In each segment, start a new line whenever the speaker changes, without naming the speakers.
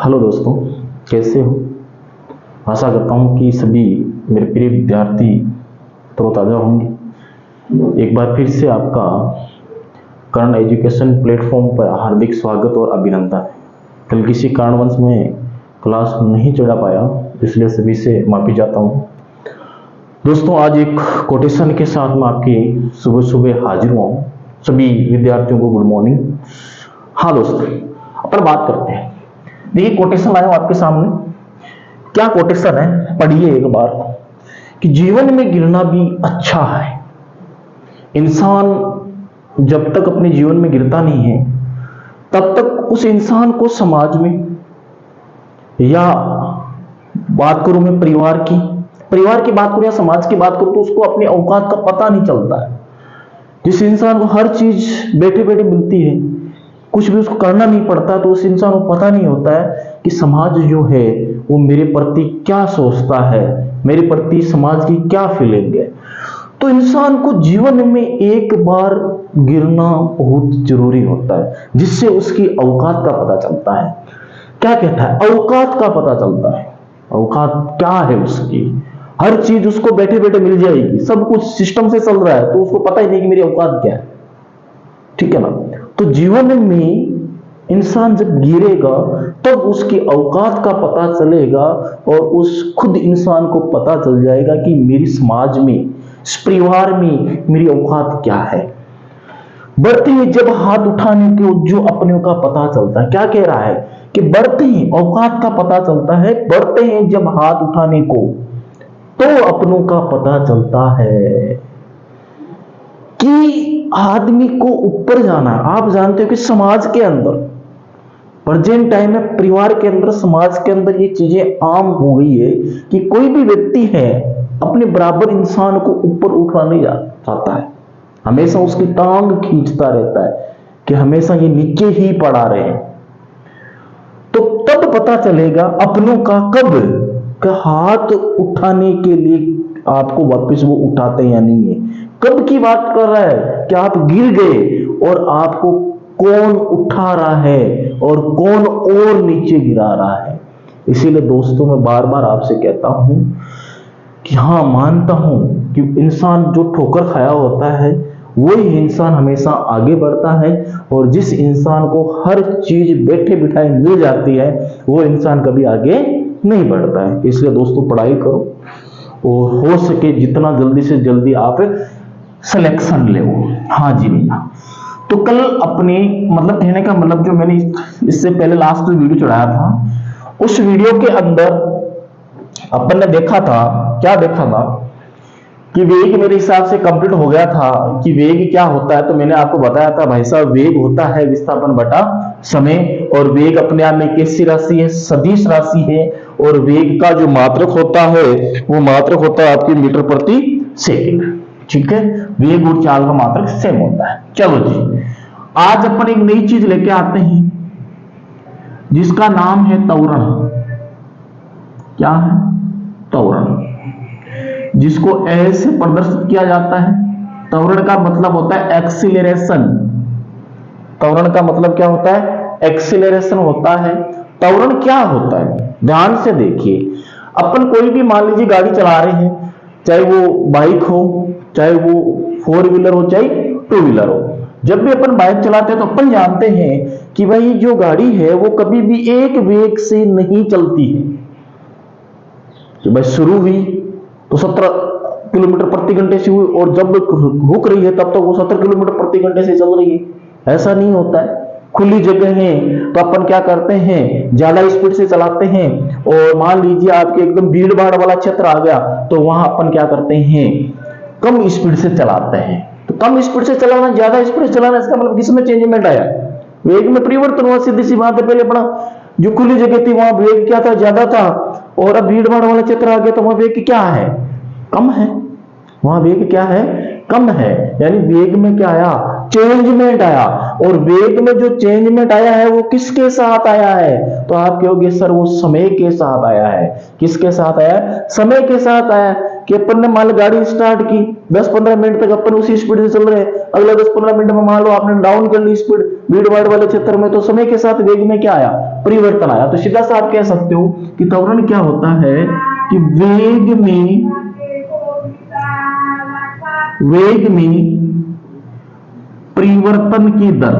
Hello दोस्तों, कैसे हो। आशा करता हूँ कि सभी मेरे प्रिय विद्यार्थी तरोताज़ा होंगे। एक बार फिर से आपका कर्ण एजुकेशन प्लेटफॉर्म पर हार्दिक स्वागत और अभिनंदन। कल किसी कारणवश में क्लास नहीं चढ़ा पाया, इसलिए सभी से माफी चाहता हूँ। दोस्तों, आज एक कोटेशन के साथ मैं आपकी सुबह सुबह हाजिर हुआ हूँ। सभी विद्यार्थियों को गुड मॉर्निंग। हाँ दोस्तों, अपन बात करते हैं। देखिए, कोटेशन लाया हूं आपके सामने। क्या कोटेशन है, पढ़िए एक बार कि जीवन में गिरना भी अच्छा है। इंसान जब तक अपने जीवन में गिरता नहीं है तब तक उस इंसान को समाज में, या बात करूं मैं परिवार की बात करूं या समाज की बात करूं, तो उसको अपनी औकात का पता नहीं चलता है। जिस इंसान को हर चीज बैठे बैठे मिलती है, कुछ भी उसको करना नहीं पड़ता, तो उस इंसान को पता नहीं होता है कि समाज जो है वो मेरे प्रति क्या सोचता है, मेरे प्रति समाज की क्या फीलिंग है। तो इंसान को जीवन में एक बार गिरना बहुत जरूरी होता है, जिससे उसकी औकात का पता चलता है। क्या कहता है, औकात का पता चलता है। औकात क्या है उसकी, हर चीज उसको बैठे बैठे मिल जाएगी, सब कुछ सिस्टम से चल रहा है, तो उसको पता ही नहीं कि मेरी औकात क्या है। ठीक है ना। तो जीवन में इंसान जब गिरेगा तब उसकी औकात का पता चलेगा, और उस खुद इंसान को पता चल जाएगा कि मेरी समाज में, इस परिवार में मेरी औकात क्या है। बढ़ते ही जब हाथ उठाने के जो अपने का पता चलता है, क्या कह रहा है कि बढ़ते ही औकात का पता चलता है, बढ़ते हैं जब हाथ उठाने को तो अपनों का पता चलता है कि आदमी को ऊपर जाना है। आप जानते हो कि समाज के अंदर, प्रेजेंट टाइम में परिवार के अंदर, समाज के अंदर ये चीजें आम हो गई है कि कोई भी व्यक्ति है अपने बराबर इंसान को ऊपर उठा नहीं चाहता है, हमेशा उसकी टांग खींचता रहता है कि हमेशा ये नीचे ही पड़ा रहे। तो तब पता चलेगा अपनों का कब कि हाथ उठाने के लिए आपको वापस वो उठाते या नहीं है। कब की बात कर रहा है कि आप गिर गए और आपको कौन उठा रहा है और कौन और नीचे गिरा रहा है। इसीलिए दोस्तों, मैं बार बार आपसे कहता हूं कि हाँ, मानता हूं कि इंसान जो ठोकर खाया होता है वही इंसान हमेशा आगे बढ़ता है, और जिस इंसान को हर चीज बैठे बिठाए मिल जाती है वो इंसान कभी आगे नहीं बढ़ता है। इसलिए दोस्तों, पढ़ाई करो और हो सके जितना जल्दी से जल्दी आप सिलेक्शन ले। हाँ जी भैया। तो कल अपने मतलब कहने का मतलब, जो मैंने इससे पहले लास्ट वीडियो चढ़ाया था, उस वीडियो के अंदर अपन ने देखा था, क्या देखा था कि वेग मेरे हिसाब से कंप्लीट हो गया था कि वेग क्या होता है। तो मैंने आपको बताया था भाई साहब, वेग होता है विस्थापन बटा समय, और वेग अपने आप में कैसी राशि है, सदिश राशि है। और वेग का जो मात्रक होता है वो मात्रक होता है आपकी मीटर प्रति सेकंड। ठीक है, वेग और चाल का मात्रक सेम होता है। चलो जी, आज अपन एक नई चीज लेके आते हैं जिसका नाम है त्वरण। क्या है? त्वरण, जिसको ऐसे प्रदर्शित किया जाता है। त्वरण का मतलब होता है एक्सीलरेशन। त्वरण का मतलब क्या होता है? एक्सीलरेशन होता है। त्वरण क्या होता है, ध्यान से देखिए। अपन कोई भी मान लीजिए गाड़ी चला रहे हैं, चाहे वो बाइक हो, चाहे वो 4 व्हीलर हो, चाहे 2 व्हीलर हो। जब भी अपन बाइक चलाते हैं तो अपन जानते हैं कि भाई जो गाड़ी है वो कभी भी एक वेग से नहीं चलती है। कि भाई शुरू हुई तो 17 किलोमीटर प्रति घंटे से हुई, और जब रुक रही है तब तक वो 17 किलोमीटर प्रति घंटे से चल रही है। ऐसा नहीं होता है। खुली जगह है तो अपन क्या करते हैं, ज्यादा स्पीड से चलाते हैं। और मान लीजिए आपके एकदम भीड़ भाड़ वाला क्षेत्र आ गया तो वहां अपन क्या करते हैं, कम स्पीड से चलाते हैं। तो कम स्पीड से चलाना, ज्यादा स्पीड से चलाना, इसका मतलब किसमें चेंजमेंट आया? वेग में परिवर्तन हुआ। सीधी सी बात है। पहले अपना जो खुली जगह थी वहां वेग क्या था, ज्यादा था, और अब भीड़ भाड़ वाला क्षेत्र आ गया तो वहां वेग क्या है, कम है। वहां वेग क्या है, कम है। यानी वेग में क्या आया, चेंजमेंट आया। और वेग में जो चेंजमेंट आया है वो किसके साथ आया है? तो आप कहोगे सर वो समय के साथ आया है। किसके साथ आया है? समय के साथ आया है। कि अपन ने मान लो गाड़ी स्टार्ट की, 10-15 मिनट तक अपन उसी स्पीड से चल रहे हैं, अगले 10-15 मिनट में मान लो आपने डाउन कर ली स्पीड भीड़ भाड़ वाले क्षेत्र में, तो समय के साथ वेग में क्या आया, परिवर्तन आया। तो सीधा सा आप कह सकते हो कि त्वरण क्या होता है कि वेग में परिवर्तन की दर,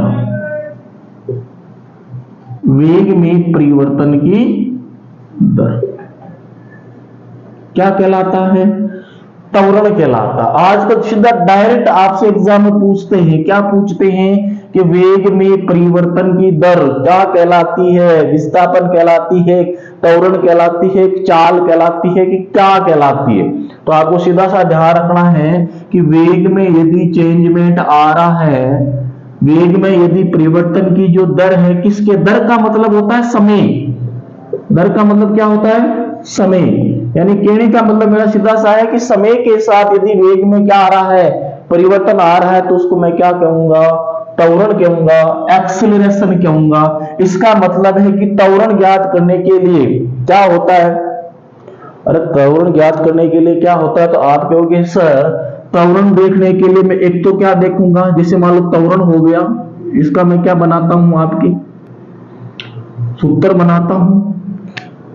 वेग में परिवर्तन की दर क्या कहलाता है, त्वरण कहलाता। आजकल सीधा डायरेक्ट आपसे एग्जाम में पूछते हैं, क्या पूछते हैं कि वेग में परिवर्तन की दर क्या कहलाती है, विस्थापन कहलाती है, त्वरण कहलाती है, चाल कहलाती है कि क्या कहलाती है। तो आपको सीधा सा ध्यान रखना है कि वेग में यदि चेंजमेंट आ रहा है, वेग में यदि परिवर्तन की जो दर है, किसके दर का मतलब होता है समय, दर का मतलब क्या होता है समय, यानी कहने का मतलब मेरा सीधा सा है कि समय के साथ यदि वेग में क्या आ रहा है, परिवर्तन आ रहा है, तो उसको मैं क्या कहूंगा, त्वरण कहूंगा, एक्सीलरेशन कहूंगा। इसका मतलब है कि त्वरण ज्ञात करने के लिए क्या होता है, अरे त्वरण ज्ञात करने के लिए क्या होता है, तो आप कहोगे सर त्वरण देखने के लिए मैं एक तो क्या देखूंगा, जैसे मान लो त्वरण हो गया, इसका मैं क्या बनाता हूं, आपकी सूत्र बनाता हूं,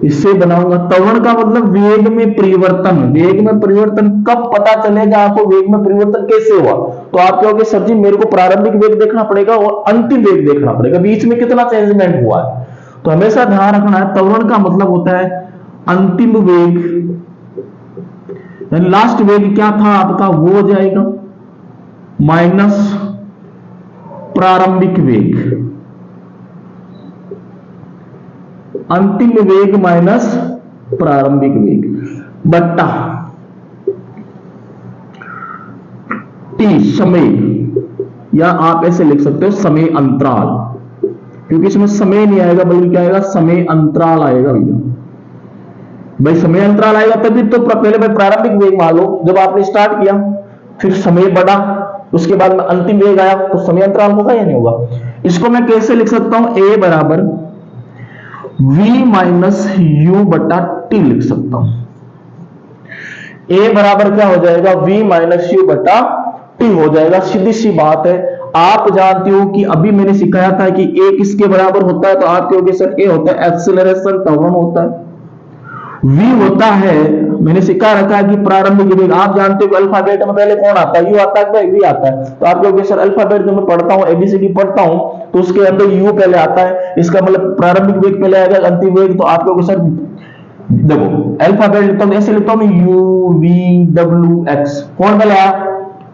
इससे बनाऊंगा। त्वरण का मतलब वेग में परिवर्तन, वेग में परिवर्तन कब पता चलेगा आपको, वेग में परिवर्तन कैसे हुआ, तो आप कहोगे सर जी मेरे को प्रारंभिक वेग देखना पड़ेगा और अंतिम वेग देखना पड़ेगा, बीच में कितना चेंजमेंट हुआ है। तो हमेशा ध्यान रखना है त्वरण का मतलब होता है अंतिम वेग, यानी लास्ट वेग क्या था आपका, वो हो जाएगा माइनस प्रारंभिक वेग, अंतिम वेग माइनस प्रारंभिक वेग बट्टा टी समय, या आप ऐसे लिख सकते हो समय अंतराल, क्योंकि इसमें समय नहीं आएगा बल्कि क्या आएगा, समय अंतराल आएगा भैया। भाई समय अंतराल आएगा तभी तो पहले भाई प्रारंभिक वेग मान लो जब आपने स्टार्ट किया, फिर समय बढ़ा, उसके बाद में अंतिम वेग आया, तो समय अंतराल होगा या नहीं होगा। इसको मैं कैसे लिख सकता हूं, ए बराबर v माइनस यू बटा टी लिख सकता हूं। a बराबर क्या हो जाएगा, v माइनस यू बटा टी हो जाएगा। सीधी सी बात है, आप जानते हो कि अभी मैंने सिखाया था कि a किसके बराबर होता है, तो आप कहोगे सर a होता है एक्सीलरेशन, त्वरण होता है, v होता है, मैंने सिखा रखा है कि प्रारंभिक वेग। आप जानते हो अल्फाबेट में पहले कौन आता है, u आता है, v आता है। तो आप कहोगे सर अल्फाबेट जब मैं पढ़ता हूं, एबीसीडी पढ़ता हूं, तो उसके अंदर u पहले आता है, इसका मतलब प्रारंभिक वेग पहले आएगा, अंतिम वेग। तो आप कहोगे सर देखो अल्फाबेट लिखता हूं, ऐसे लिखता हूं u v w x, कौन पहले आया,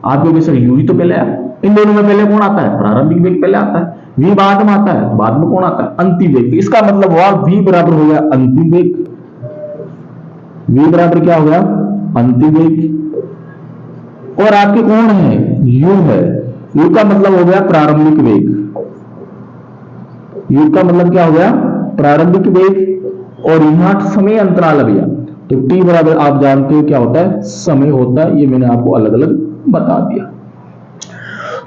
आप कहोगे सर u ही तो पहले आया। इन दोनों में पहले कौन आता है, प्रारंभिक वेग पहले आता है, v बाद में आता है, बाद में कौन आता है, अंतिम वेग। इसका मतलब हुआ v बराबर हो गया अंतिम वेग, v बराबर क्या हो गया, अंतिम वेग। और आपके कौन है, u है, u का मतलब हो गया प्रारंभिक वेग, u का मतलब क्या हो गया, प्रारंभिक वेग। और यहां समय अंतराल भैया, तो t बराबर आप जानते हो क्या होता है, समय होता है। ये मैंने आपको अलग अलग बता दिया।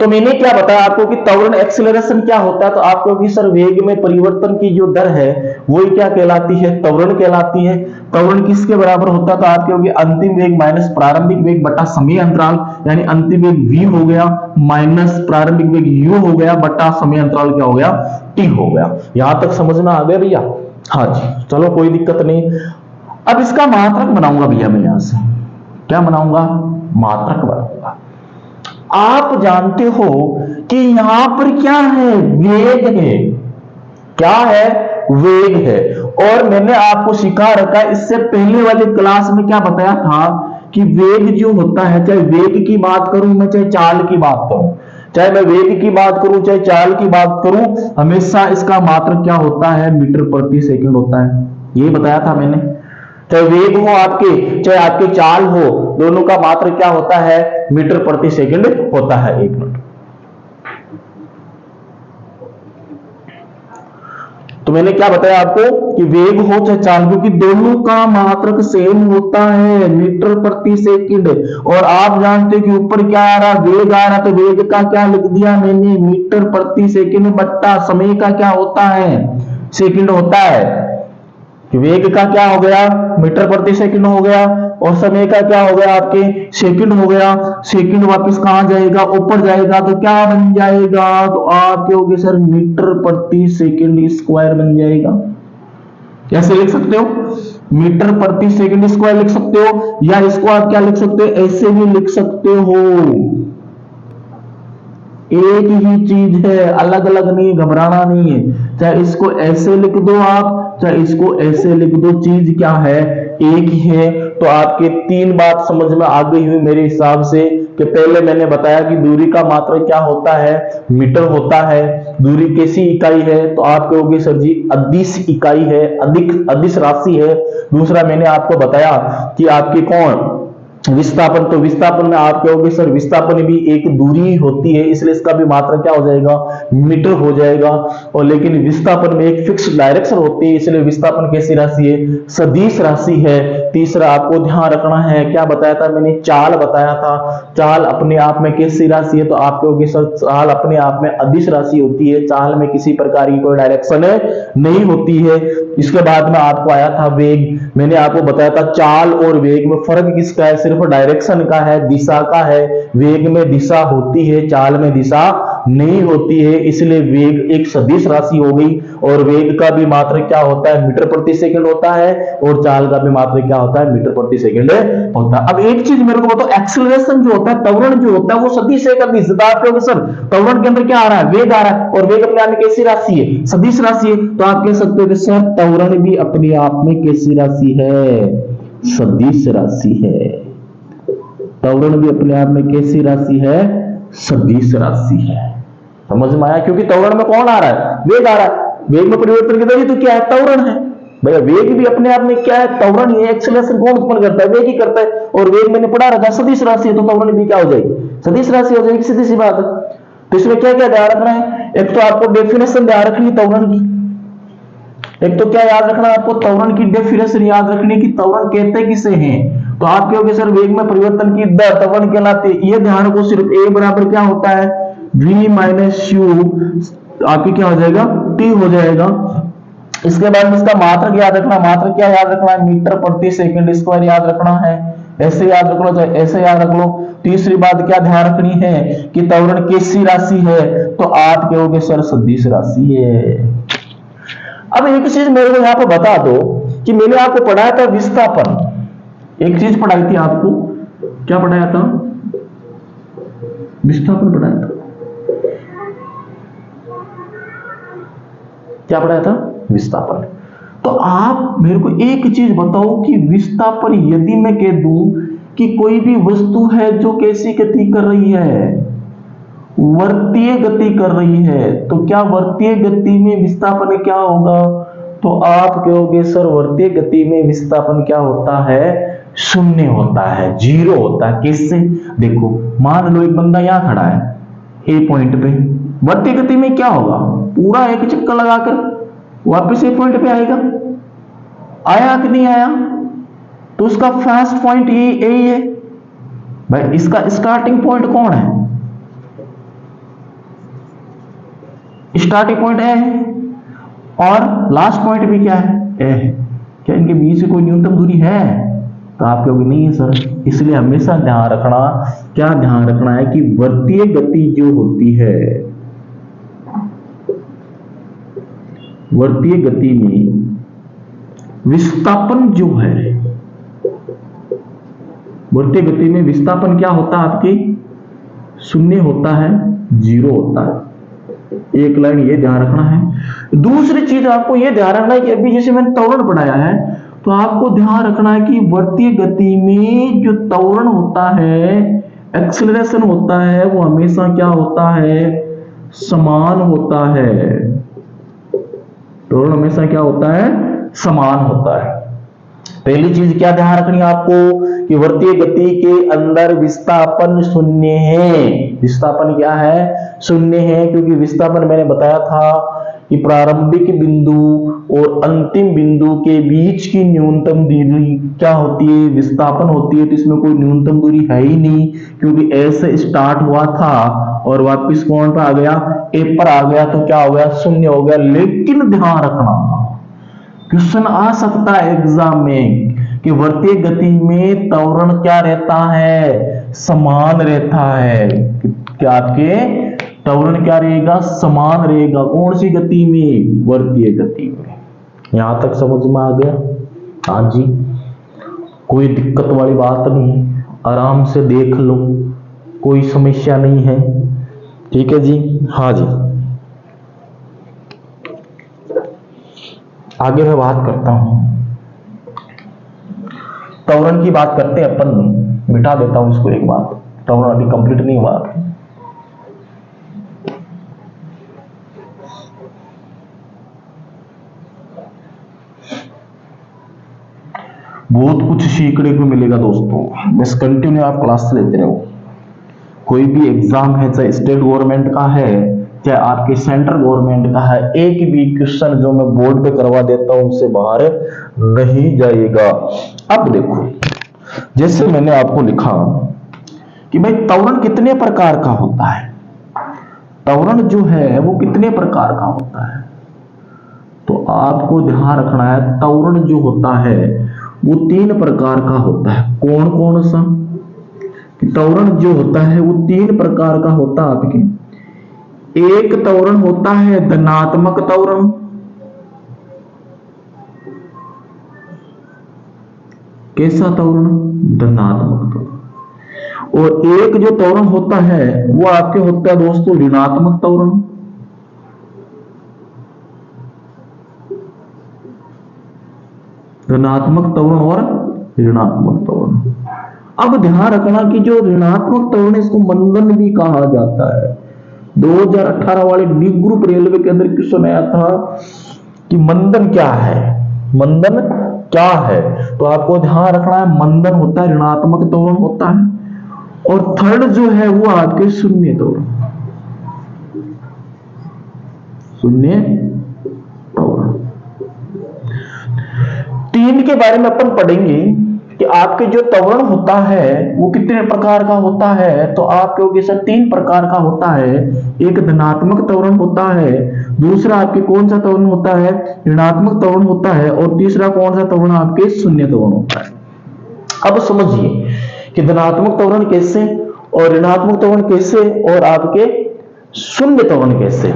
तो मैंने क्या बताया आपको कि त्वरण एक्सीलरेशन क्या होता है, तो आपको कि सर वेग में परिवर्तन की जो दर है वही क्या कहलाती है, त्वरण कहलाती है। त्वरण किसके बराबर होता है, तो आप कहोगे अंतिम वेग माइनस प्रारंभिक वेग बटा समय अंतराल, यानी अंतिम वेग v हो गया माइनस प्रारंभिक वेग u हो गया बटा समय अंतराल क्या हो गया, t हो गया। यहां तक समझ में आ गया भैया, हाँ जी चलो कोई दिक्कत नहीं। अब इसका मात्रक बनाऊंगा भैया, मैं यहां से क्या बनाऊंगा, मात्रक बनाऊंगा। आप जानते हो कि यहां पर क्या है, वेग है, क्या है, वेग है। और मैंने आपको सिखा रखा है, इससे पहले वाली क्लास में क्या बताया था कि वेग जो होता है, चाहे वेग की बात करूं मैं, चाहे चाल की बात करूं, चाहे मैं वेग की बात करूं चाहे चाल की बात करूं, हमेशा इसका मात्रक क्या होता है, मीटर प्रति सेकंड होता है। ये बताया था मैंने, चाहे वेग हो आपके चाहे आपके चाल हो, दोनों का मात्रक क्या होता है, मीटर प्रति सेकंड होता है। एक मिनट, तो मैंने क्या बताया आपको कि वेग हो चाहे चाल, क्योंकि दोनों का मात्रक सेम होता है, मीटर प्रति सेकंड। और आप जानते हो कि ऊपर क्या आ रहा, वेग आ रहा, तो वेग का क्या लिख दिया मैंने, मीटर प्रति सेकंड बट्टा समय का क्या होता है, सेकंड होता है। कि वेग का क्या हो गया, मीटर प्रति सेकंड हो गया, और समय का क्या हो गया, आपके सेकंड हो गया। सेकंड वापस कहां जाएगा, ऊपर जाएगा, तो क्या बन जाएगा, तो आप कहोगे सर मीटर प्रति सेकंड स्क्वायर बन जाएगा। कैसे लिख सकते हो, मीटर प्रति सेकंड स्क्वायर लिख सकते हो, या इसको आप क्या लिख सकते हो, ऐसे भी लिख सकते हो। एक ही चीज है, अलग अलग नहीं, घबराना नहीं है। चाहे इसको ऐसे लिख दो आप, चाहे इसको ऐसे लिख दो, चीज क्या है, एक ही है। तो आपके तीन बात समझ में आ गई हुई मेरे हिसाब से, कि पहले मैंने बताया कि दूरी का मात्रक क्या होता है, मीटर होता है। दूरी कैसी इकाई है, तो आप कहोगे सर जी अदिश इकाई है, अदिश राशि है। दूसरा मैंने आपको बताया कि आपकी कौन विस्थापन, तो विस्थापन में आप कहोगे सर विस्थापन भी एक दूरी होती है, इसलिए इसका भी मात्रा क्या हो जाएगा, मीटर हो जाएगा। और लेकिन विस्थापन में एक फिक्स डायरेक्शन होती है, इसलिए विस्थापन कैसी राशि है, सदिश राशि है। तीसरा आपको ध्यान रखना है, क्या बताया था मैंने, चाल बताया था। चाल अपने आप में कैसी राशि है, तो आप कहोगे सर चाल अपने आप में अदिश राशि होती है, चाल में किसी प्रकार की कोई डायरेक्शन नहीं होती है। इसके बाद में आपको आया था वेग, मैंने आपको बताया था चाल और वेग में फर्क किसका है, सिर्फ डायरेक्शन का है, दिशा का है। वेग में दिशा होती है, चाल में दिशा नहीं होती है, इसलिए वेग एक सदिश राशि हो गई। और वेग का भी मात्रक क्या होता है, मीटर प्रति सेकंड होता है, और चाल का भी मात्रक क्या होता है, मीटर प्रति सेकंड होता है। अब एक चीज मेरे को बताओ, एक्सेलरेशन जो होता है, त्वरण जो होता है, वो सदिश है कभी आप कहोगे सर त्वरण के अंदर क्या आ रहा है, वेग आ रहा है, और वेग अपने आप में कैसी राशि है, सदिश राशि है। तो आप कह सकते हो कि सर त्वरण भी अपने आप में कैसी राशि है, सदिश राशि है। त्वरण भी अपने आप में कैसी राशि है, सदिश राशि है। समझ में आया, क्योंकि त्वरण में कौन आ रहा है, वेग आ रहा है, वेग में परिवर्तन की दर तो क्या है, त्वरण है। भैया वेग भी अपने आप में क्या है, त्वरण ही है। एक्सेलरेशन कौन उत्पन्न करता है, वेग ही करता है, और वेग मैंने पढ़ा रखा सदिश राशि है, तो त्वरण भी क्या हो जाएगी, सदिश राशि हो जाएगी, सीधी सी बात है। तो इसमें क्या क्या ध्यान रखना है, एक तो आपको डेफिनेशन ध्यान रखनी है त्वरण की, एक तो क्या याद रखना है आपको, त्वरण की डेफिनेशन याद रखनी है कि त्वरण कहते किसे हैं। तो आप कहोगे सर वेग में परिवर्तन की दर त्वरण कहलाती है, ये ध्यान रखो, सिर्फ ए बराबर क्या होता है, v माइनस यू, आपकी क्या हो जाएगा, टी हो जाएगा। इसके बाद इसका मात्रक याद रखना, मात्रक क्या याद रखना है, मीटर प्रति सेकंड स्क्वायर याद रखना है, ऐसे याद रख लो, चाहे ऐसे याद रख लो। तीसरी बात क्या ध्यान रखनी है कि त्वरण कैसी राशि है, तो आप कहोगे सर सदिश राशि है। अब एक चीज मेरे को यहां पे बता दो कि मैंने आपको पढ़ाया था विस्थापन, एक चीज पढ़ाई थी आपको, क्या पढ़ाया था, विस्थापन पढ़ाया था, क्या पढ़ाया था, विस्थापन। तो आप मेरे को एक चीज बताओ कि विस्थापन यदि मैं कह दूं कि कोई भी वस्तु है जो कैसी गति कर रही है, वर्तीय गति कर रही है, तो क्या वर्तीय गति में विस्थापन क्या होगा, तो आप कहोगे सर वर्तीय गति में विस्थापन क्या होता है, शून्य होता है, जीरो होता है। किससे, देखो मान लो एक बंदा यहां खड़ा है ए पॉइंट पे, वर्तीय गति में क्या होगा, पूरा एक चक्कर लगाकर वापस ए पॉइंट पे आएगा, आया कि नहीं आया, तो उसका फर्स्ट पॉइंट यही है भाई, इसका स्टार्टिंग पॉइंट कौन है, स्टार्टिंग पॉइंट ए है, और लास्ट पॉइंट भी क्या है, ए है। क्या इनके बीच में कोई न्यूनतम दूरी है, तो आप कहोगे नहीं है सर। इसलिए हमेशा ध्यान रखना, क्या ध्यान रखना है कि वर्तीय गति जो होती है, वर्तीय गति में विस्थापन जो है, वर्तीय गति में विस्थापन क्या होता है आपकी, शून्य होता है, जीरो होता है। एक लाइन ये ध्यान रखना है। दूसरी चीज आपको ये ध्यान रखना है कि अभी जैसे मैंने त्वरण पढ़ाया है, तो आपको ध्यान रखना है कि वर्तीय गति में जो त्वरण होता है, एक्सेलरेशन होता है, वो हमेशा क्या होता है, समान होता है। त्वरण हमेशा क्या होता है, समान होता है। पहली चीज क्या ध्यान रखनी है आपको कि वर्तीय गति के अंदर विस्थापन शून्य है। विस्थापन क्या है, शून्य है, क्योंकि विस्थापन मैंने बताया था कि प्रारंभिक बिंदु और अंतिम बिंदु के बीच की न्यूनतम दूरी क्या होती है, विस्थापन होती है। तो इसमें कोई न्यूनतम दूरी है ही नहीं, क्योंकि ऐसे स्टार्ट हुआ था और वापस कौन पर आ गया, ए पर आ गया, तो क्या हो गया, शून्य हो गया। लेकिन ध्यान रखना, क्वेश्चन आ सकता है एग्जाम में कि वृत्तीय गति में त्वरण क्या रहता है, समान रहता है। कि आपके त्वरण क्या रहेगा, समान रहेगा। कौन सी गति में, वृत्तीय गति में। यहां तक समझ में आ गया? हाँ जी, कोई दिक्कत वाली बात नहीं है, आराम से देख लो, कोई समस्या नहीं है। ठीक है जी, हाँ जी। आगे मैं बात करता हूं, त्वरण की बात करते हैं अपन। मिटा देता हूं इसको एक बात, त्वरण अभी कंप्लीट नहीं हुआ। बहुत कुछ सीखने को मिलेगा दोस्तों, बस कंटिन्यू आप क्लास लेते रहो। कोई भी एग्जाम है, चाहे स्टेट गवर्नमेंट का है चाहे आपके सेंट्रल गवर्नमेंट का है, एक भी क्वेश्चन जो मैं बोर्ड पे करवा देता हूं उससे बाहर नहीं जाएगा। अब देखो, जैसे मैंने आपको लिखा कि भाई त्वरण कितने प्रकार का होता है, त्वरण जो है वो कितने प्रकार का होता है, तो आपको ध्यान रखना है त्वरण जो होता है वो 3 प्रकार का होता है। कौन कौन सा? त्वरण जो होता है वो 3 प्रकार का होता है आपके। एक त्वरण होता है धनात्मक त्वरण, कैसा त्वरण? धनात्मक त्वरण। और एक जो त्वरण होता है वो आपके होता है दोस्तों ऋणात्मक त्वरण। धनात्मक त्वरण और ऋणात्मक त्वरण। अब ध्यान रखना कि जो ऋणात्मक त्वरण इसको मंदन भी कहा जाता है। 2018 वाले डी ग्रुप रेलवे के अंदर क्वेश्चन आया था कि मंदन क्या है, मंदन क्या है, तो आपको ध्यान रखना है मंदन होता है ऋणात्मक त्वरण होता है। और थर्ड जो है वो आपके शून्य त्वरण, शून्य त्वरण। 3 के बारे में अपन पढ़ेंगे कि आपके जो त्वरण होता है वो कितने प्रकार का होता है, तो आपके सर 3 प्रकार का होता है। एक धनात्मक त्वरण होता है, दूसरा आपके कौन सा त्वरण होता है, ऋणात्मक त्वरण होता है, और तीसरा कौन सा त्वरण आपके शून्य त्वरण होता है। अब समझिए कि धनात्मक त्वरण कैसे और ऋणात्मक त्वरण कैसे और आपके शून्य त्वरण कैसे।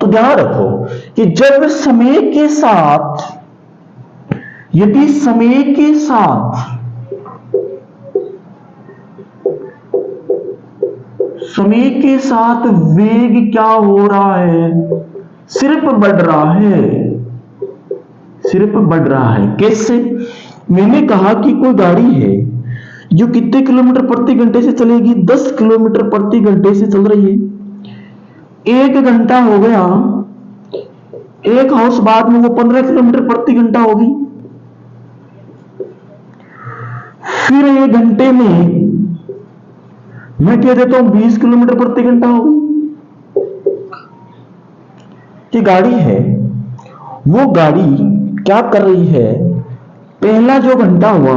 तो ध्यान रखो कि जब समय के साथ, यदि समय के साथ वेग क्या हो रहा है, सिर्फ बढ़ रहा है, सिर्फ बढ़ रहा है। कैसे? मैंने कहा कि कोई गाड़ी है जो कितने किलोमीटर प्रति घंटे से चलेगी, 10 किलोमीटर प्रति घंटे से चल रही है। 1 घंटा हो गया, 1 हाउस बाद में वो 15 किलोमीटर प्रति घंटा होगी। फिर 1 घंटे में मैं कह देता हूं 20 किलोमीटर प्रति घंटा होगी। ये गाड़ी है, वो गाड़ी क्या कर रही है, पहला जो घंटा हुआ,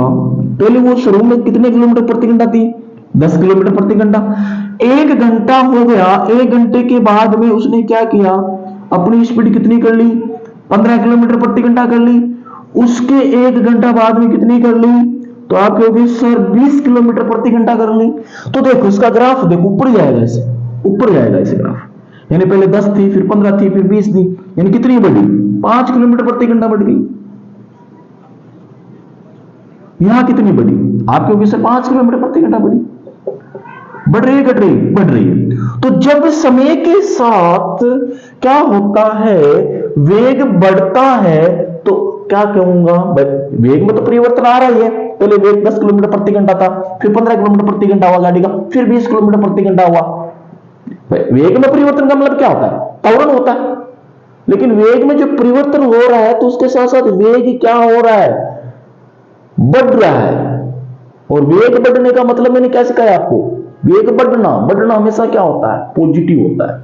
पहले वो शुरू में कितने किलोमीटर प्रति घंटा थी, 10 किलोमीटर प्रति घंटा। 1 घंटा हो गया, 1 घंटे के बाद में उसने क्या किया, अपनी स्पीड कितनी कर ली, 15 किलोमीटर प्रति घंटा कर ली। उसके 1 घंटा बाद में कितनी कर ली, तो आप कहोगे सर 20 किलोमीटर प्रति घंटा कर ली। तो देखो इसका ग्राफ देखो, ऊपर जाएगा, इसे ऊपर जाएगा इसे ग्राफ। यानी पहले 10 थी, फिर 15 थी, फिर 20 थी, यानी कितनी बढ़ी, 5 किलोमीटर प्रति घंटा बढ़ गई। यहां कितनी बढ़ी, आप कहोगे सर 5 किलोमीटर प्रति घंटा बढ़ी। बढ़ रही है, घट रही, बढ़ रही है। तो जब समय के साथ क्या होता है, वेग बढ़ता है, तो क्या कहूंगा, वेग में तो परिवर्तन आ रहा है। पहले वेग 10 किलोमीटर प्रति घंटा था, फिर 15 किलोमीटर प्रति घंटा हुआ गाड़ी का, फिर 20 किलोमीटर प्रति घंटा हुआ। वेग में परिवर्तन का मतलब क्या होता है, त्वरण होता है। लेकिन वेग में जो परिवर्तन हो रहा है तो उसके साथ साथ वेग क्या हो रहा है, बढ़ रहा है। और वेग बढ़ने का मतलब मैंने क्या सिखाया आपको, वेग बढ़ना, बढ़ना हमेशा क्या होता है, पॉजिटिव होता है,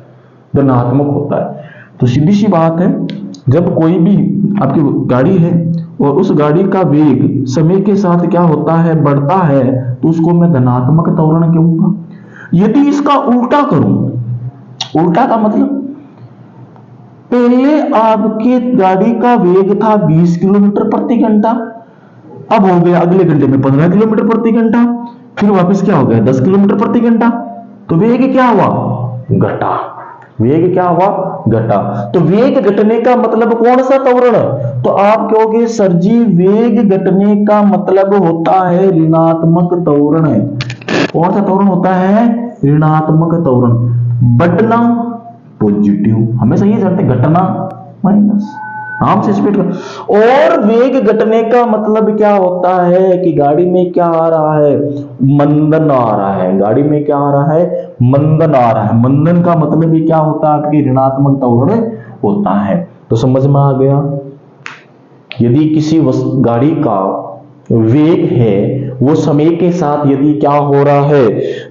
धनात्मक होता है। तो सीधी सी बात है, जब कोई भी आपकी गाड़ी है और उस गाड़ी का वेग समय के साथ क्या होता है, बढ़ता है, तो उसको मैं धनात्मक त्वरण कहूंगा। यदि इसका उल्टा करूं, उल्टा का मतलब पहले आपकी गाड़ी का वेग था 20 किलोमीटर प्रति घंटा, अब हो गया अगले घंटे में 15 किलोमीटर प्रति घंटा, फिर वापस क्या हो गया 10 किलोमीटर प्रति घंटा। तो वेग क्या हुआ, घटा। वेग क्या हुआ, घटा। तो वेग घटने का मतलब कौन सा त्वरण, तो आप कहोगे सर जी वेग घटने का मतलब होता है ऋणात्मक त्वरण। कौन सा त्वरण होता है, ऋणात्मक त्वरण। बढ़ना पॉजिटिव, हमेशा ये जानते, घटना माइनस, नाम से स्पीड का। और वेग घटने का मतलब क्या होता है कि गाड़ी में क्या आ रहा है, मंदन आ रहा है। गाड़ी में क्या आ रहा है, मंदन आ रहा है। मंदन का मतलब भी क्या होता है, आपकी ऋणात्मक त्वरण होता है। तो समझ में आ गया। यदि किसी गाड़ी का वेग है वो समय के साथ यदि क्या हो रहा है,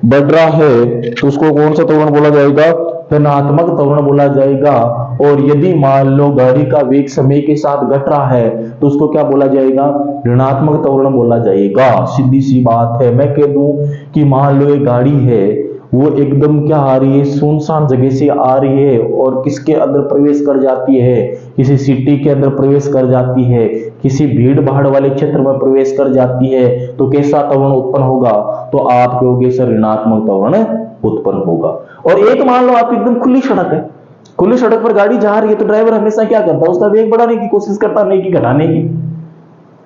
बढ़ रहा है, तो उसको कौन सा त्वरण बोला जाएगा, ऋणात्मक त्वरण बोला जाएगा। और यदि मान लो गाड़ी का वेग समय के साथ घट रहा है तो उसको क्या बोला जाएगा, ऋणात्मक त्वरण बोला जाएगा। सीधी सी बात है। मैं कह दूं कि मान लो एक गाड़ी है, वो एकदम क्या आ रही है, सुनसान जगह से आ रही है और किसके अंदर प्रवेश कर जाती है, किसी सिटी के अंदर प्रवेश कर जाती है, किसी भीड़ भाड़ वाले क्षेत्र में प्रवेश कर जाती है, तो कैसा त्वरण उत्पन्न होगा, तो आप कहोगे सर ऋणात्मक त्वरण उत्पन्न होगा। और एक मान लो आप एकदम खुली सड़क है, खुली सड़क पर गाड़ी जा रही है, तो ड्राइवर हमेशा क्या करता है, उसका वेग बढ़ाने की कोशिश करता, नहीं कि घटाने की।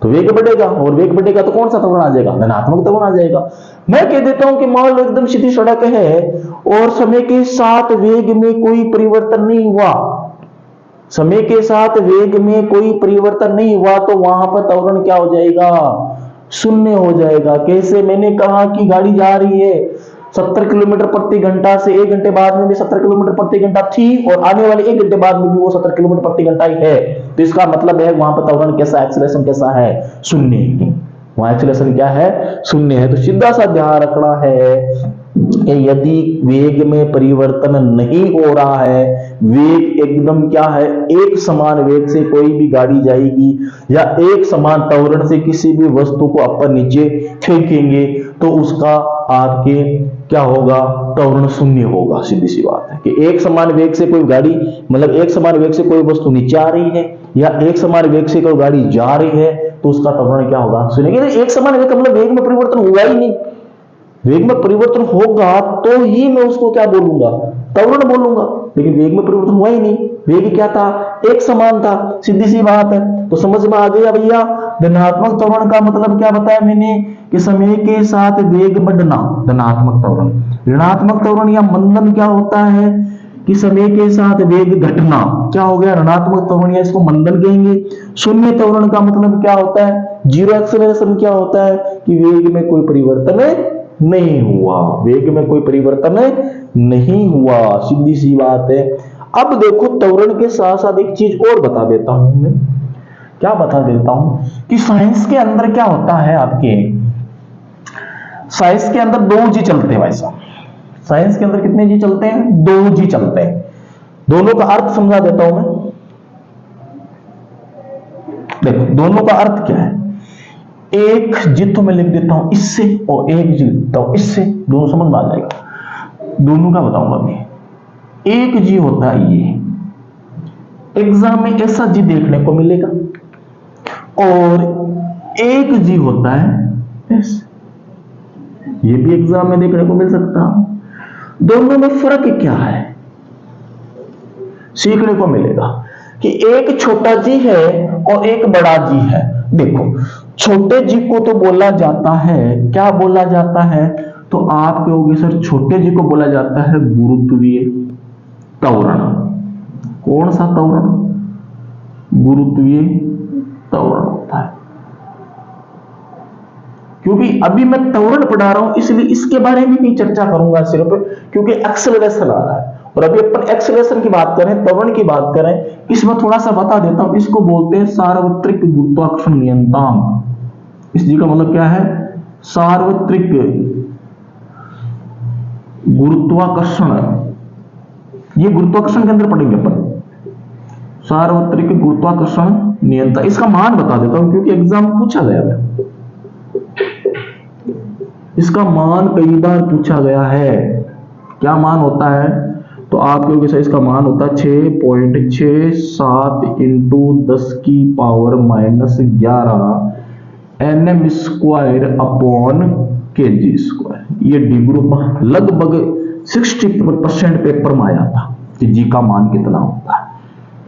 तो वेग बढ़ेगा, और वेग बढ़ेगा तो कौन सा त्वरण आ जाएगा, धनात्मक त्वरण आ जाएगा। मैं कह देता हूं कि मान लो एकदम सीधी सड़क है और समय के साथ वेग में कोई परिवर्तन नहीं हुआ, समय के साथ वेग में कोई परिवर्तन नहीं हुआ, तो वहां पर त्वरण क्या हो जाएगा, शून्य हो जाएगा। कैसे, मैंने कहा कि गाड़ी जा रही है 70 किलोमीटर प्रति घंटा से 1 घंटे बाद में भी 70 किलोमीटर प्रति घंटा थी, और आने वाले 1 घंटे बाद में भी वो 70 किलोमीटर प्रति घंटा ही है। तो इसका मतलब है वहां पर त्वरण कैसा, एक्सीलरेशन कैसा है, शून्य। वहां एक्सीलरेशन क्या है, शून्य है। तो सीधा सा ध्यान रखना है, यदि वेग में परिवर्तन नहीं हो रहा है, वेग एकदम क्या है, एक समान वेग से कोई भी गाड़ी जाएगी या एक समान त्वरण से किसी भी वस्तु को अपन नीचे फेंकेंगे, तो उसका आपके क्या होगा, त्वरण शून्य होगा। सीधी सी बात है कि एक समान वेग से कोई गाड़ी, मतलब एक समान वेग से कोई वस्तु नीचे आ रही है या एक समान वेग से कोई गाड़ी जा रही है, तो उसका त्वरण क्या होगा, शून्य। एक समान वेग मतलब वेग में परिवर्तन हुआ ही नहीं। वेग में परिवर्तन होगा तो ही मैं उसको क्या बोलूंगा, त्वरण बोलूंगा। लेकिन वेग में परिवर्तन हुआ ही नहीं, वेग क्या था, एक समान था। सीधी सी बात है। तो समझ में आ गया भैया। धनात्मक त्वरण का मतलब क्या बताया मैंने, कि समय के साथ वेग बढ़ना, धनात्मक त्वरण। ऋणात्मक त्वरण या मंदन क्या होता है, कि समय के साथ वेग घटना, क्या हो गया, ऋणात्मक त्वरण, या इसको मंदन कहेंगे। शून्य त्वरण का मतलब क्या होता है, जीरो एक्सेलरेशन क्या होता है, कि वेग में कोई परिवर्तन नहीं हुआ, वेग में कोई परिवर्तन नहीं हुआ। सीधी सी बात है। अब देखो त्वरण के साथ साथ एक चीज और बता देता हूं मैं, क्या बता देता हूं, कि साइंस के अंदर क्या होता है, आपके साइंस के अंदर 2 जी चलते हैं भाई साहब। साइंस के अंदर कितने जी चलते हैं, 2 जी चलते हैं। दोनों का अर्थ समझा देता हूं मैं। देखो दोनों का अर्थ क्या है, एक जी तो मैं लिख देता हूं इससे, और एक जी लिखता हूं इससे, दोनों समझ में आ जाएगा। दोनों का बताऊंगा मैं। एक जी होता है ये, एग्जाम में ऐसा जी देखने को मिलेगा, और एक जी होता है ऐसे, ये भी एग्जाम में देखने को मिल सकता है। दोनों में फर्क क्या है, सीखने को मिलेगा कि एक छोटा जी है और एक बड़ा जी है। देखो छोटे जी को तो बोला जाता है, क्या बोला जाता है, तो आप कहोगे सर छोटे जी को बोला जाता है गुरुत्वीय त्वरण। कौन सा त्वरण, गुरुत्वीय त्वरण होता है। क्योंकि अभी मैं त्वरण पढ़ा रहा हूं इसलिए इसके बारे में भी चर्चा करूंगा सिर्फ, क्योंकि एक्सेलरेशन आ रहा है और अभी अपन एक्सेलरेशन की बात करें, त्वरण की बात करें, इसमें थोड़ा सा बता देता हूं। इसको बोलते हैं सार्वत्रिक गुरुत्वाकर्षण नियतांक। इस जी का मतलब क्या है, सार्वत्रिक गुरुत्वाकर्षण। ये गुरुत्वाकर्षण के अंदर पढ़ेंगे अपन, सार्वत्रिक गुरुत्वाकर्षण नियंत्रण। इसका मान बता देता हूं क्योंकि एग्जाम पूछा गया है, इसका मान कई बार पूछा गया है। क्या मान होता है, तो आप कहोगे सर इसका मान होता है 6.67 इंटू 10 की power -11 nm square upon kg square. ये डी ग्रुप लगभग 60% पेपर में आया था कि जी का मान कितना होता है।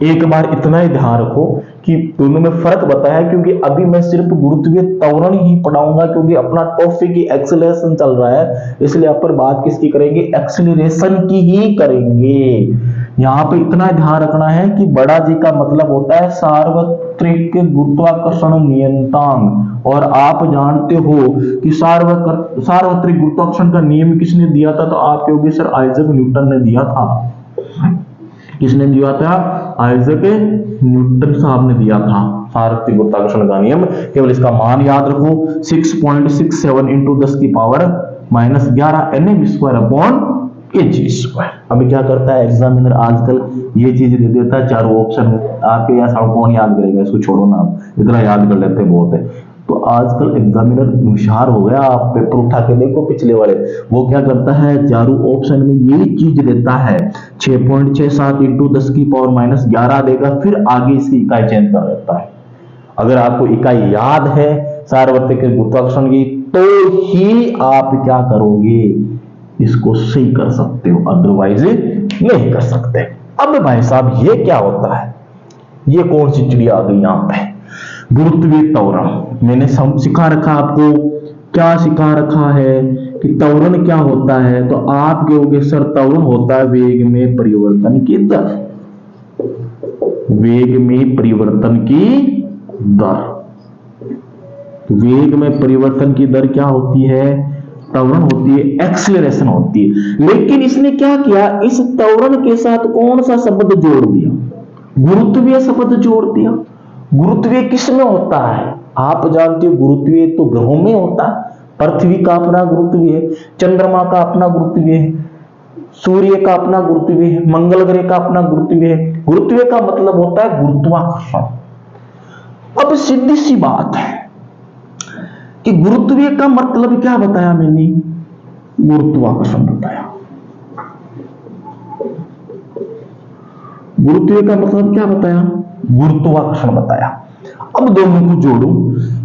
एक बार इतना ही ध्यान रखो कि दोनों में फर्क बताया, क्योंकि अभी मैं सिर्फ गुरुत्वीय त्वरण ही पढ़ाऊंगा, क्योंकि अपना टॉपिक की एक्सेलरेशन चल रहा है, इसलिए आप पर बात किसकी करेंगे, एक्सेलरेशन की ही करेंगे। यहाँ पे इतना ध्यान रखना है कि बड़ा जी का मतलब होता है सार्वत्रिक गुरुत्वाकर्षण नियतांक, और आप जानते हो कि सार्वत्रिक गुरुत्वाकर्षण का नियम किसने दिया था, तो आप कहोगे सर आइजैक न्यूटन ने दिया था। किसने दिया था, आइजैक न्यूटन साहब ने दिया था सार्वत्रिक गुरुत्वाकर्षण का नियम। केवल इसका मान याद रखो 6.67 इंटू 10 की power -11 nm square upon kg square. अभी क्या करता है एग्जामिनर आजकल ये चीज दे देता है चारों ऑप्शन में, आपके यहाँ कौन याद करेगा, इसको छोड़ो ना, आप इतना याद कर लेते बहुत है। तो आजकल एग्जामिनर होशियार हो गया, आप पेपर उठा के देखो पिछले वाले, वो क्या करता है चारों ऑप्शन में यही चीज देता है 6.67 इंटू 10 की पावर -11 देगा, फिर आगे इसकी इकाई चेंज कर देता है। अगर आपको इकाई याद है सार्वत्रिक गुरुत्वाकर्षण की तो ही आप क्या करोगे, इसको सही कर सकते हो, अदरवाइज नहीं कर सकते। अब भाई साहब ये क्या होता है, ये कौन सी चिड़िया आ गई यहाँ पे, गुरुत्वीय त्वरण। मैंने सिखा रखा आपको, क्या सिखा रखा है कि त्वरण क्या होता है, तो आप कहोगे सर त्वरण होता है वेग में परिवर्तन की दर, वेग में परिवर्तन की दर। वेग में परिवर्तन की दर क्या होती है, त्वरण होती है, एक्सीलरेशन होती है। लेकिन इसने क्या किया, इस त्वरण के साथ कौन सा शब्द जोड़ दिया, गुरुत्वीय शब्द जोड़ दिया। गुरुत्वीय किसमें होता है, आप जानते हो गुरुत्वीय तो ग्रहों में होता है, पृथ्वी का अपना गुरुत्वीय है, चंद्रमा का अपना गुरुत्वीय है, सूर्य का अपना गुरुत्वीय है, मंगल ग्रह का अपना गुरुत्वीय है। गुरुत्वीय का मतलब होता है गुरुत्वाकर्षण। अब सीधी सी बात है कि गुरुत्वीय का मतलब क्या बताया मैंने, गुरुत्वाकर्षण बताया। गुरुत्वीय का मतलब क्या बताया, गुरुत्वाकर्षण बताया। अब दोनों को जोड़ो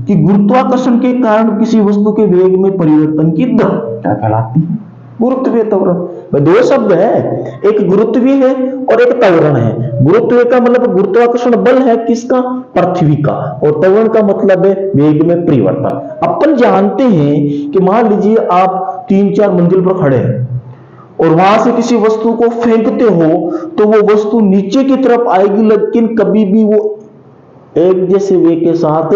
कि गुरुत्वाकर्षण के कारण किसी वस्तु के वेग में परिवर्तन की दर क्या कहलाती है, गुरुत्वीय त्वरण। दो शब्द है, एक गुरुत्वीय है और एक त्वरण है। गुरुत्वीय का मतलब गुरुत्वाकर्षण बल है किसका, पृथ्वी का, और त्वरण का मतलब है वेग में परिवर्तन। अपन जानते हैं कि मान लीजिए आप 3-4 मंजिल पर खड़े हैं और वहां से किसी वस्तु को फेंकते हो तो वो वस्तु नीचे की तरफ आएगी, लेकिन कभी भी वो एक जैसे वेग के साथ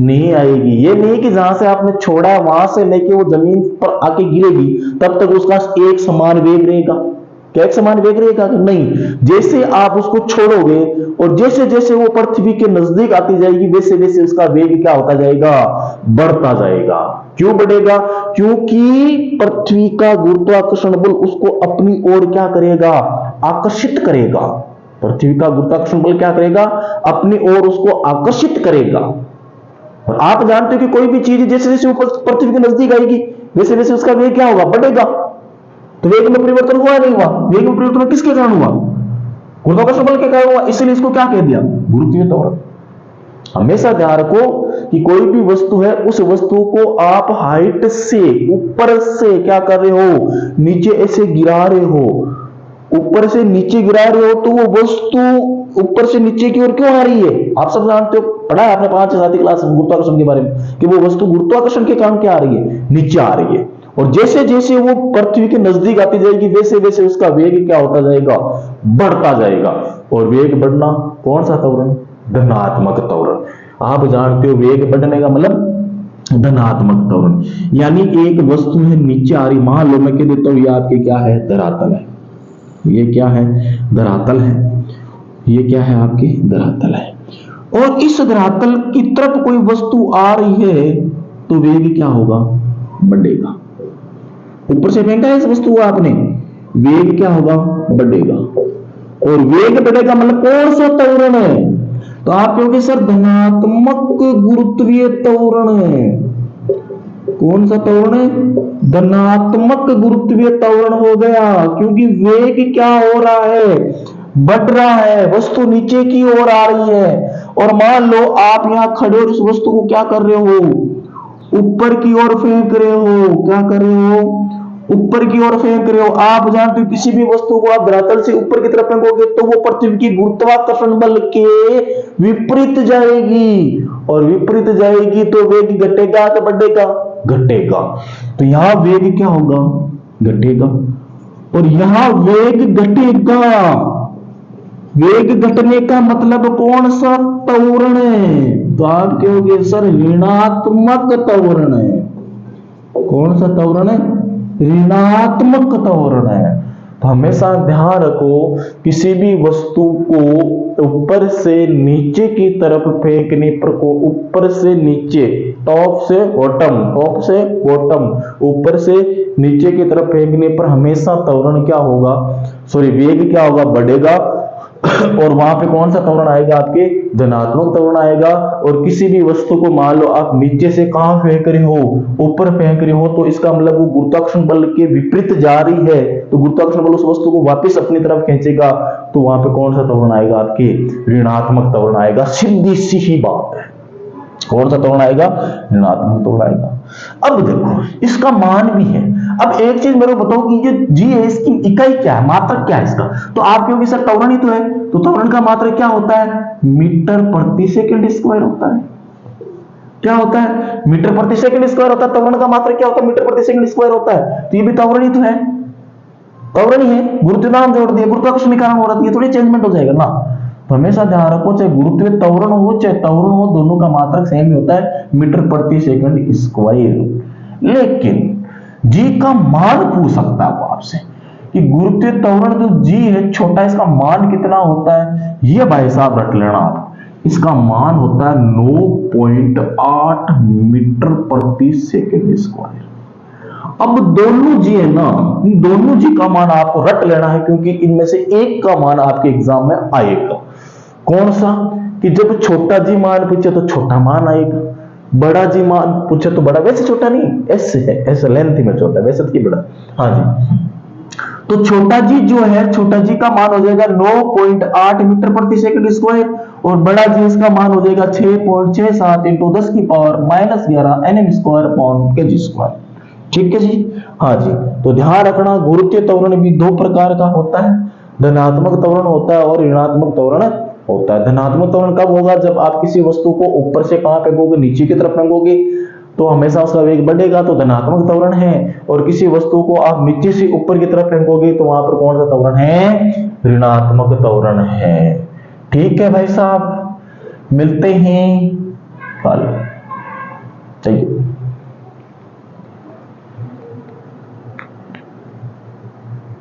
नहीं आएगी। ये नहीं कि जहां से आपने छोड़ा है वहां से लेके वो जमीन पर आके गिरेगी तब तक उसका एक समान वेग रहेगा, क्या एक समान वेग रहेगा, नहीं। जैसे आप उसको छोड़ोगे और जैसे जैसे वो पृथ्वी के नजदीक आती जाएगी वैसे वैसे उसका वेग क्या होता जाएगा, बढ़ता जाएगा। क्यों बढ़ेगा, क्योंकि पृथ्वी का गुरुत्वाकर्षण बल उसको अपनी ओर क्या करेगा, आकर्षित करेगा। पृथ्वी का गुरुत्वाकर्षण बल क्या करेगा, अपनी ओर उसको आकर्षित करेगा। और आप जानते हो कि कोई भी चीज जैसे जैसे ऊपर पृथ्वी के नजदीक आएगी वैसे वैसे उसका वेग क्या होगा, बढ़ेगा। तो वेग में परिवर्तन हुआ नहीं हुआ, वेग में परिवर्तन किसके कारण हुआ, गुरुत्वाकर्षण बल के कारण हुआ, इसलिए इसको क्या कह दिया, गुरुत्वीय त्वरण। हमेशा ध्यान रखो कि कोई भी वस्तु है उस वस्तु को आप हाइट से ऊपर से क्या कर रहे हो, नीचे ऐसे गिरा रहे हो, ऊपर से नीचे गिरा रहे हो तो वो वस्तु ऊपर से नीचे की ओर क्यों आ रही है, आप सब जानते हो, पढ़ा है आपने 5-7 क्लास में गुरुत्वाकर्षण के बारे में कि वो वस्तु गुरुत्वाकर्षण के कारण क्या आ रही है, नीचे आ रही है। और जैसे जैसे वो पृथ्वी के नजदीक आती जाएगी वैसे वैसे उसका वेग क्या होता जाएगा, बढ़ता जाएगा। और वेग बढ़ना कौन सा त्वरण, धनात्मक त्वरण। आप जानते हो वेग बढ़ने का मतलब धनात्मक त्वरण, यानी एक वस्तु है नीचे आ रही, मान लो मैं कह देता हूं ये आपके क्या है, धरातल है, ये क्या है, धरातल है, ये क्या है आपकी धरातल है, और इस धरातल की तरफ कोई वस्तु आ रही है तो वेग क्या होगा, बढ़ेगा। ऊपर से फेंका है इस वस्तु को आपने, वेग क्या होगा, बढ़ेगा। और वेग बढ़ेगा मतलब कौन सा त्वरण है, तो आप कहोगे सर धनात्मक गुरुत्वीय त्वरण है। कौन सा त्वरण है? धनात्मक गुरुत्वीय त्वरण हो गया, क्योंकि वेग क्या हो रहा है? बढ़ रहा है, वस्तु नीचे की ओर आ रही है। और मान लो आप यहां खड़े और इस वस्तु को क्या कर रहे हो? ऊपर की ओर फेंक रहे हो। क्या कर रहे हो? ऊपर की ओर फेंक रहे हो। आप जानते हो किसी भी वस्तु को आप धरातल से ऊपर की तरफ फेंकोगे तो वो पृथ्वी की गुरुत्वाकर्षण बल के विपरीत जाएगी, और विपरीत जाएगी तो वेग घटेगा कि बढ़ेगा? घटेगा। तो यहां वेग क्या होगा? घटेगा। और यहां वेग घटेगा। वेग घटने का मतलब कौन सा त्वरण है? तो आप कहोगे सर ऋणात्मक त्वरण है। कौन सा त्वरण है? ऋणात्मक त्वरण है। तो हमेशा ध्यान रखो, किसी भी वस्तु को ऊपर से नीचे की तरफ फेंकने पर को ऊपर से नीचे, टॉप से बॉटम, टॉप से बॉटम, ऊपर से नीचे की तरफ फेंकने पर हमेशा त्वरण क्या होगा? सॉरी, वेग क्या होगा? बढ़ेगा। और वहां पे कौन सा त्वरण आएगा? आपके धनात्मक त्वरण आएगा। और किसी भी वस्तु को मान लो आप नीचे से कहां फेंक रहे हो? ऊपर फेंक रहे हो, तो इसका मतलब वो गुरुत्वाकर्षण बल के विपरीत जा रही है, तो गुरुत्वाकर्षण बल उस वस्तु को वापस अपनी तरफ खींचेगा। तो वहां पे कौन सा त्वरण आएगा? आपके ऋणात्मक त्वरण आएगा। सीधी सी ही बात है। कौन सा त्वरण आएगा? ऋणात्मक त्वरण आएगा। अब देखो इसका मान भी है। अब एक चीज मेरे को बताओ कि ये जी है, इसकी इकाई क्या है, मात्रक क्या है इसका? तो आप क्योंकि सर त्वरण ही तो है, तो त्वरण का मात्रक क्या होता है? मीटर प्रति सेकंड स्क्वायर होता है। क्या होता है? मीटर प्रति सेकंड स्क्वायर होता है। त्वरण का मात्रक क्या होता है? मीटर प्रति सेकंड स्क्वायर होता है। तो ये भी त्वरण ही तो है, त्वरण ही है। गुरुत्वाकर्षण जोड़ दिया, गुरुत्वाकर्षण के कारण हो रहा है, थोड़ी चेंजमेंट हो जाएगा ना। तो हमेशा ध्यान रखो, चाहे गुरुत्वीय त्वरण हो चाहे त्वरण हो, दोनों का मात्रक सेम ही होता है, मीटर प्रति सेकंड स्क्वायर। लेकिन जी का मान पूछ सकता है वो आपसे कि गुरुत्वीय त्वरण जो जी है छोटा, इसका मान कितना होता है? ये भाई साहब रट लेना आप, इसका मान होता है 9.8 मीटर प्रति सेकंड स्क्वायर। अब दोनों जी है ना, इन दोनों जी का मान आपको रट लेना है, क्योंकि इनमें से एक का मान आपके एग्जाम में आएगा। कौन सा? कि जब छोटा जी मान पूछे तो छोटा मान आएगा, बड़ा जी मान पूछे तो बड़ा। वैसे छोटा नहीं, एस है, एस लेंथ में छोटा, वैसे तो बड़ा। हाँ जी। तो छोटा जी जो है, छोटा जी का मान हो जाएगा 9.8 मीटर प्रति सेकंड स्क्वायर, और बड़ा जी इसका मान हो जाएगा 6.67 इंटू 10 की power -11 nm square upon kg square. ठीक है जी। हाँ जी। तो ध्यान रखना, गुरुत्वीय त्वरण भी दो प्रकार का होता है, धनात्मक त्वरण होता है और ऋणात्मक त्वरण होता है। धनात्मक त्वरण कब होगा? जब आप किसी वस्तु को ऊपर से कहां फेंकोगे? नीचे की तरफ फेंकोगे, तो हमेशा उसका वेग बढ़ेगा, तो धनात्मक त्वरण है। और किसी वस्तु को आप नीचे से ऊपर की तरफ फेंकोगे तो वहां पर कौन सा त्वरण है? ऋणात्मक त्वरण है। ठीक है भाई साहब, मिलते हैं कल। चाहिए।